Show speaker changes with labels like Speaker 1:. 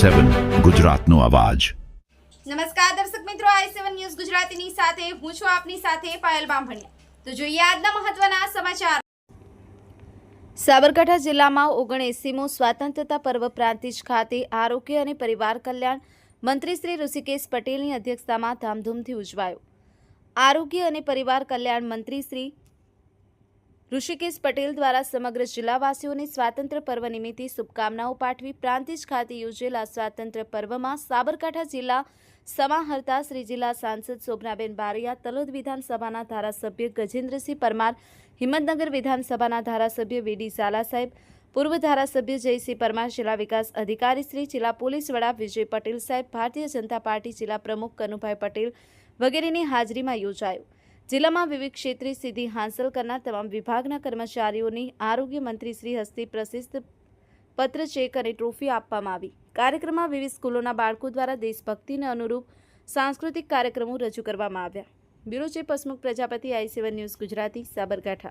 Speaker 1: i7 ગુજરાતનો અવાજ।
Speaker 2: નમસ્કાર દર્શક મિત્રો, i7 ન્યૂઝ ગુજરાતીની સાથે હું છું આપની સાથે પાયલ બામભણિયા। તો જોઈએ આજના મહત્વના સમાચાર। સાબરકાંઠા જિલ્લામાં 79મો સ્વાતંત્ર્યતા પર્વ પ્રાંતિજ ખાતે આરોગ્ય અને પરિવાર કલ્યાણ મંત્રી શ્રી ઋષિકેશ પટેલની અધ્યક્ષતામાં ધામધૂમથી ઉજવાયો। આરોગ્ય અને પરિવાર કલ્યાણ મંત્રી શ્રી ઋષિકેશ પટેલ દ્વારા સમગ્ર જિલ્લાવાસીઓને સ્વાતંત્ર્ય પર્વ નિમિત્તે શુભકામનાઓ પાઠવી પ્રાંતિજ ખાતે યોજેલા સ્વાતંત્ર્ય પર્વમાં સાબરકાંઠા જિલ્લા સમાહર્તા શ્રી જિલ્લા સાંસદ શોભનાબેન બારૈયા, તલોદ વિધાનસભાના ધારાસભ્ય ગજેન્દ્રસિંહ પરમાર, હિંમતનગર વિધાનસભાના ધારાસભ્ય વીડી ઝાલા સાહેબ, પૂર્વ ધારાસભ્ય જયસિંહ પરમાર, જિલ્લા વિકાસ અધિકારી શ્રી, જિલ્લા પોલીસ વડા વિજય પટેલ સાહેબ, ભારતીય જનતા પાર્ટી જિલ્લા પ્રમુખ કનુભાઈ પટેલ વગેરેની હાજરીમાં યોજાયો। જિલ્લામાં વિવિધ ક્ષેત્રે સિદ્ધિ હાંસલ કરનાર તમામ વિભાગના કર્મચારીઓની આરોગ્ય મંત્રી શ્રી હસ્તે પ્રશસ્ત પત્ર, ચેક અને ટ્રોફી આપવામાં આવી। કાર્યક્રમમાં વિવિધ સ્કૂલોના બાળકો દ્વારા દેશભક્તિને અનુરૂપ સાંસ્કૃતિક કાર્યક્રમો રજૂ કરવામાં આવ્યા। Bureau chief Hasmukh Prajapati, i7 news Gujarati, Sabarkantha.